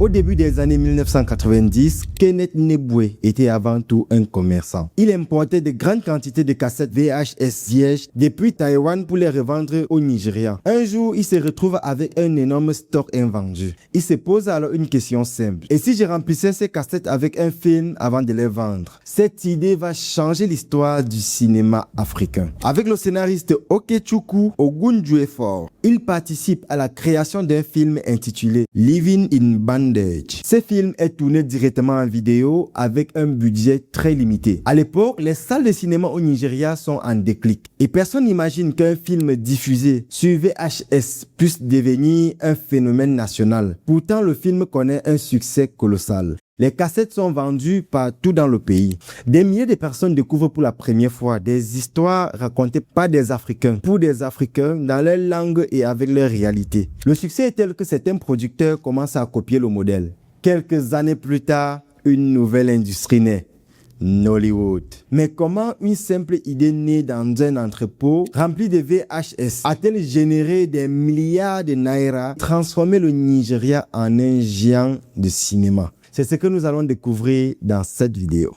Au début des années 1990, Kenneth Neboué était avant tout un commerçant. Il importait de grandes quantités de cassettes VHS vierges depuis Taïwan pour les revendre au Nigeria. Un jour, il se retrouve avec un énorme stock invendu. Il se pose alors une question simple. Et si je remplissais ces cassettes avec un film avant de les vendre? Cette idée va changer l'histoire du cinéma africain. Avec le scénariste Okechukwu Ogunjuefor, il participe à la création d'un film intitulé Living in Bandage. Ce film est tourné directement en vidéo avec un budget très limité. À l'époque, les salles de cinéma au Nigeria sont en déclic et personne n'imagine qu'un film diffusé sur VHS puisse devenir un phénomène national. Pourtant, le film connaît un succès colossal. Les cassettes sont vendues partout dans le pays. Des milliers de personnes découvrent pour la première fois des histoires racontées par des Africains, pour des Africains, dans leur langue et avec leur réalité. Le succès est tel que certains producteurs commencent à copier le modèle. Quelques années plus tard, une nouvelle industrie naît. Nollywood. Mais comment une simple idée née dans un entrepôt rempli de VHS a-t-elle généré des milliards de naira, transformé le Nigeria en un géant de cinéma? C'est ce que nous allons découvrir dans cette vidéo.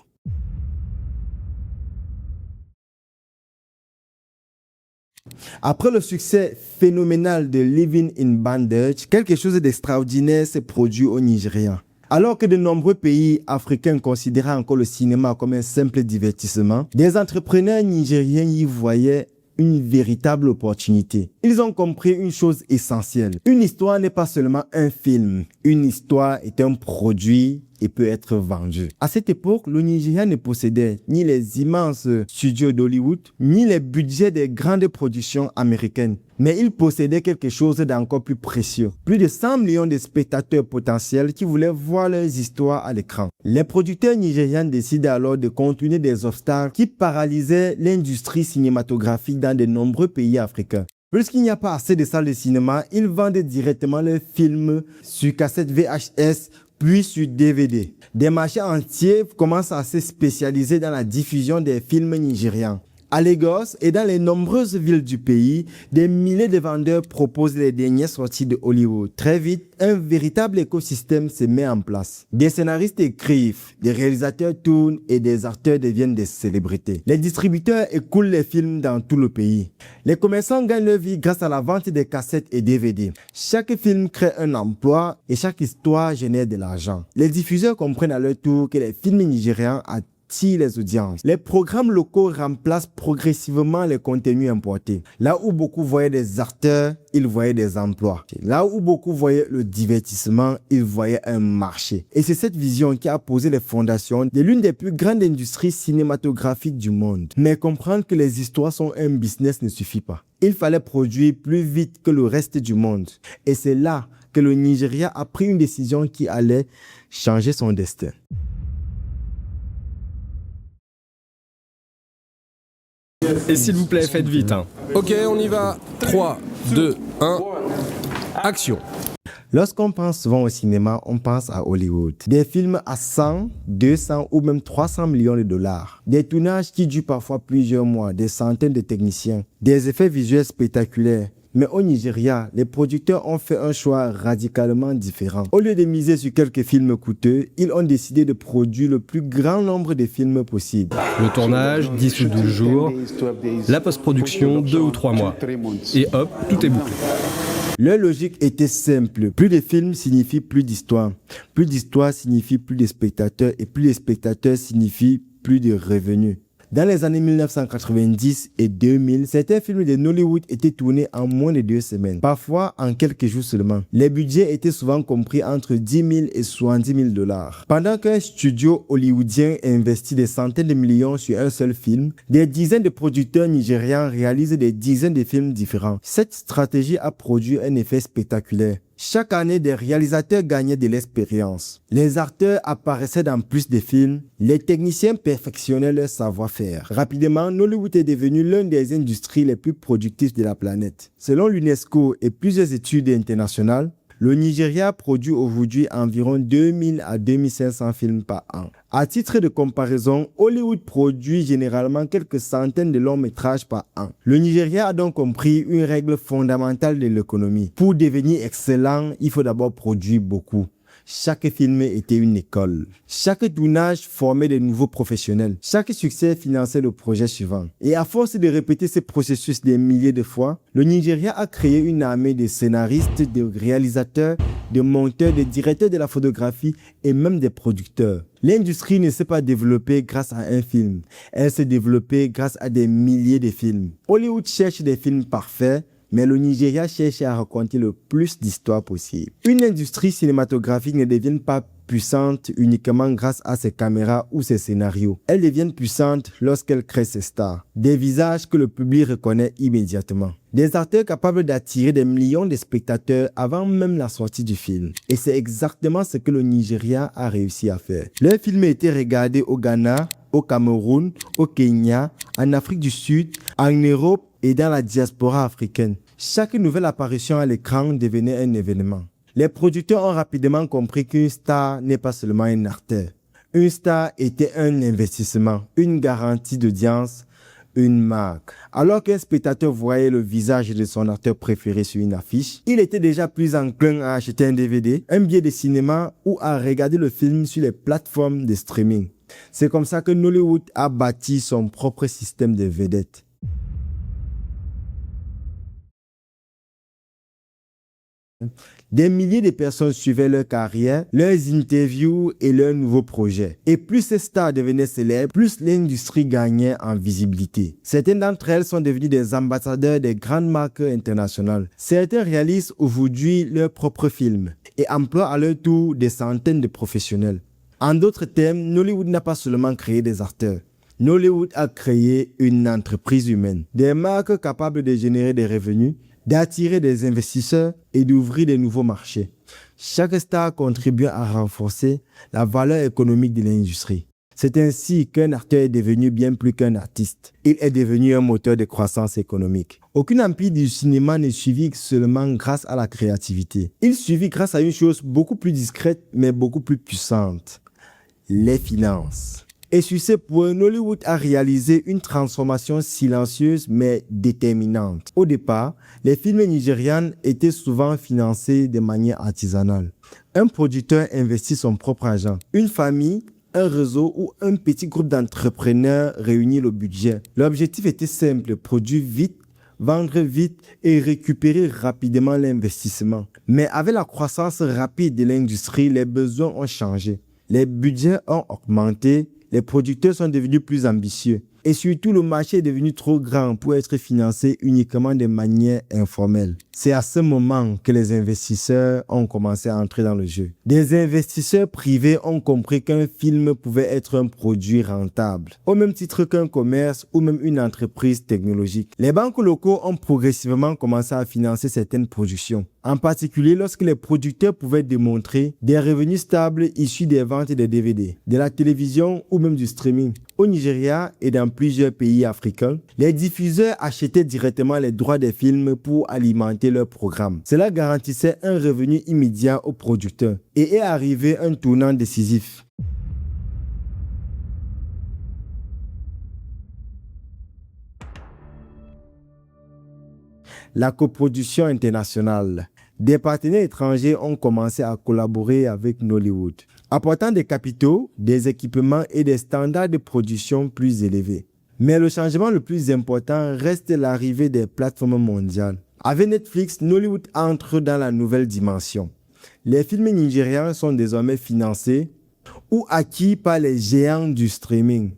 Après le succès phénoménal de Living in Bandage, quelque chose d'extraordinaire s'est produit au Nigeria. Alors que de nombreux pays africains considéraient encore le cinéma comme un simple divertissement, des entrepreneurs nigériens y voyaient une véritable opportunité. Ils ont compris une chose essentielle. Une histoire n'est pas seulement un film. Une histoire est un produit et peut être vendu. À cette époque, le Nigeria ne possédait ni les immenses studios d'Hollywood, ni les budgets des grandes productions américaines. Mais il possédait quelque chose d'encore plus précieux. Plus de 100 millions de spectateurs potentiels qui voulaient voir leurs histoires à l'écran. Les producteurs nigérians décident alors de contourner des obstacles qui paralysaient l'industrie cinématographique dans de nombreux pays africains. Puisqu'il n'y a pas assez de salles de cinéma, ils vendent directement leurs films sur cassette VHS, puis sur DVD. Des marchés entiers commencent à se spécialiser dans la diffusion des films nigérians. À Lagos et dans les nombreuses villes du pays, des milliers de vendeurs proposent les dernières sorties de Hollywood. Très vite, un véritable écosystème se met en place. Des scénaristes écrivent, des réalisateurs tournent et des acteurs deviennent des célébrités. Les distributeurs écoulent les films dans tout le pays. Les commerçants gagnent leur vie grâce à la vente des cassettes et DVD. Chaque film crée un emploi et chaque histoire génère de l'argent. Les diffuseurs comprennent à leur tour que les films nigérians attirent les audiences. Les programmes locaux remplacent progressivement les contenus importés. Là où beaucoup voyaient des acteurs, ils voyaient des emplois. Là où beaucoup voyaient le divertissement, ils voyaient un marché. Et c'est cette vision qui a posé les fondations de l'une des plus grandes industries cinématographiques du monde. Mais comprendre que les histoires sont un business ne suffit pas. Il fallait produire plus vite que le reste du monde. Et c'est là que le Nigeria a pris une décision qui allait changer son destin. Et s'il vous plaît, faites vite. Ok, on y va. 3, 2, 1, action. Lorsqu'on pense souvent au cinéma, on pense à Hollywood. Des films à 100, 200 ou même 300 millions de dollars. Des tournages qui durent parfois plusieurs mois, des centaines de techniciens, des effets visuels spectaculaires. Mais au Nigeria, les producteurs ont fait un choix radicalement différent. Au lieu de miser sur quelques films coûteux, ils ont décidé de produire le plus grand nombre de films possible. Le tournage, 10 ou 12 jours. La post-production, 2 ou 3 mois. Et hop, tout est bouclé. Leur logique était simple. Plus de films signifie plus d'histoire. Plus d'histoire signifie plus de spectateurs. Et plus de spectateurs signifie plus de revenus. Dans les années 1990 et 2000, certains films de Nollywood étaient tournés en moins de 2 semaines, parfois en quelques jours seulement. Les budgets étaient souvent compris entre 10 000 et 70 000 dollars. Pendant qu'un studio hollywoodien investit des centaines de millions sur un seul film, des dizaines de producteurs nigérians réalisent des dizaines de films différents. Cette stratégie a produit un effet spectaculaire. Chaque année, des réalisateurs gagnaient de l'expérience. Les acteurs apparaissaient dans plus de films. Les techniciens perfectionnaient leur savoir-faire. Rapidement, Nollywood est devenu l'une des industries les plus productives de la planète. Selon l'UNESCO et plusieurs études internationales, le Nigeria produit aujourd'hui environ 2000 à 2500 films par an. À titre de comparaison, Hollywood produit généralement quelques centaines de longs métrages par an. Le Nigeria a donc compris une règle fondamentale de l'économie. Pour devenir excellent, il faut d'abord produire beaucoup. Chaque film était une école. Chaque tournage formait de nouveaux professionnels. Chaque succès finançait le projet suivant. Et à force de répéter ce processus des milliers de fois, le Nigeria a créé une armée de scénaristes, de réalisateurs, de monteurs, de directeurs de la photographie et même des producteurs. L'industrie ne s'est pas développée grâce à un film. Elle s'est développée grâce à des milliers de films. Hollywood cherche des films parfaits, mais le Nigeria cherche à raconter le plus d'histoires possible. Une industrie cinématographique ne devient pas puissante uniquement grâce à ses caméras ou ses scénarios. Elle devient puissante lorsqu'elle crée ses stars. Des visages que le public reconnaît immédiatement. Des acteurs capables d'attirer des millions de spectateurs avant même la sortie du film. Et c'est exactement ce que le Nigeria a réussi à faire. Leur film a été regardé au Ghana, au Cameroun, au Kenya, en Afrique du Sud, en Europe et dans la diaspora africaine. Chaque nouvelle apparition à l'écran devenait un événement. Les producteurs ont rapidement compris qu'une star n'est pas seulement un acteur. Une star était un investissement, une garantie d'audience, une marque. Alors qu'un spectateur voyait le visage de son acteur préféré sur une affiche, il était déjà plus enclin à acheter un DVD, un billet de cinéma ou à regarder le film sur les plateformes de streaming. C'est comme ça que Nollywood a bâti son propre système de vedettes. Des milliers de personnes suivaient leur carrière, leurs interviews et leurs nouveaux projets. Et plus ces stars devenaient célèbres, plus l'industrie gagnait en visibilité. Certaines d'entre elles sont devenues des ambassadeurs des grandes marques internationales. Certains réalisent aujourd'hui leurs propres films et emploient à leur tour des centaines de professionnels. En d'autres termes, Nollywood n'a pas seulement créé des acteurs. Nollywood a créé une entreprise humaine. Des marques capables de générer des revenus, d'attirer des investisseurs et d'ouvrir de nouveaux marchés. Chaque star contribue à renforcer la valeur économique de l'industrie. C'est ainsi qu'un acteur est devenu bien plus qu'un artiste. Il est devenu un moteur de croissance économique. Aucun empire du cinéma ne suivit seulement grâce à la créativité. Il suivit grâce à une chose beaucoup plus discrète mais beaucoup plus puissante. Les finances. Et sur ce point, Nollywood a réalisé une transformation silencieuse mais déterminante. Au départ, les films nigérians étaient souvent financés de manière artisanale. Un producteur investit son propre argent. Une famille, un réseau ou un petit groupe d'entrepreneurs réunit le budget. L'objectif était simple, produire vite, vendre vite et récupérer rapidement l'investissement. Mais avec la croissance rapide de l'industrie, les besoins ont changé. Les budgets ont augmenté. Les producteurs sont devenus plus ambitieux et surtout le marché est devenu trop grand pour être financé uniquement de manière informelle. C'est à ce moment que les investisseurs ont commencé à entrer dans le jeu. Des investisseurs privés ont compris qu'un film pouvait être un produit rentable, au même titre qu'un commerce ou même une entreprise technologique. Les banques locaux ont progressivement commencé à financer certaines productions, en particulier lorsque les producteurs pouvaient démontrer des revenus stables issus des ventes des DVD, de la télévision ou même du streaming. Au Nigeria et dans plusieurs pays africains, les diffuseurs achetaient directement les droits des films pour alimenter leur programme. Cela garantissait un revenu immédiat aux producteurs et est arrivé un tournant décisif. La coproduction internationale. Des partenaires étrangers ont commencé à collaborer avec Nollywood, apportant des capitaux, des équipements et des standards de production plus élevés. Mais le changement le plus important reste l'arrivée des plateformes mondiales. Avec Netflix, Nollywood entre dans la nouvelle dimension. Les films nigérians sont désormais financés ou acquis par les géants du streaming.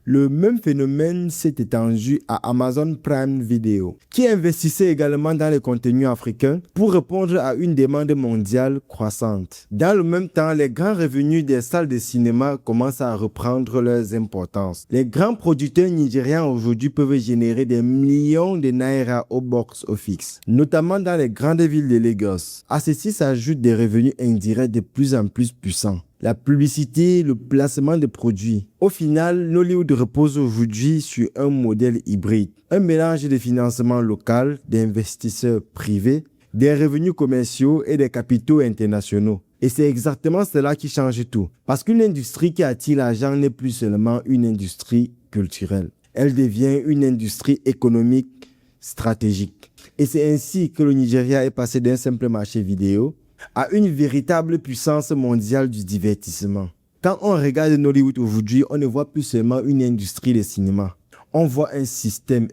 Le même phénomène s'est étendu à Amazon Prime Video, qui investissait également dans les contenus africains pour répondre à une demande mondiale croissante. Dans le même temps, les grands revenus des salles de cinéma commencent à reprendre leur importance. Les grands producteurs nigérians aujourd'hui peuvent générer des millions de naira au box-office, notamment dans les grandes villes de Lagos. À ceci s'ajoutent des revenus indirects de plus en plus puissants. La publicité, le placement de produits. Au final, Nollywood repose aujourd'hui sur un modèle hybride. Un mélange de financement local, d'investisseurs privés, des revenus commerciaux et des capitaux internationaux. Et c'est exactement cela qui change tout. Parce qu'une industrie qui attire l'argent n'est plus seulement une industrie culturelle. Elle devient une industrie économique stratégique. Et c'est ainsi que le Nigeria est passé d'un simple marché vidéo à une véritable puissance mondiale du divertissement. Quand on regarde Nollywood aujourd'hui, on ne voit plus seulement une industrie de cinéma. On voit un système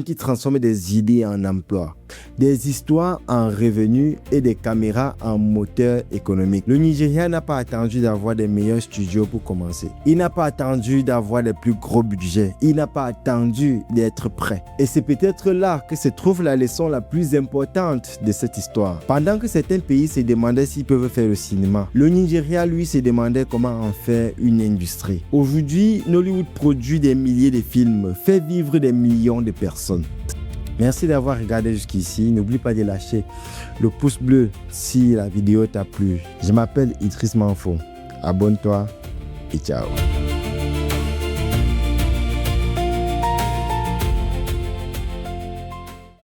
qui transforme des idées en emploi, des histoires en revenus et des caméras en moteur économique. Le Nigeria n'a pas attendu d'avoir des meilleurs studios pour commencer. Il n'a pas attendu d'avoir les plus gros budgets. Il n'a pas attendu d'être prêt. Et c'est peut-être là que se trouve la leçon la plus importante de cette histoire. Pendant que certains pays se demandaient s'ils peuvent faire le cinéma, le Nigeria, lui, se demandait comment en faire une industrie. Aujourd'hui, Nollywood produit des milliers de films, fait vivre des millions de personnes. Merci d'avoir regardé jusqu'ici. N'oublie pas de lâcher le pouce bleu si la vidéo t'a plu. Je m'appelle Idriss Manfo. Abonne-toi et ciao.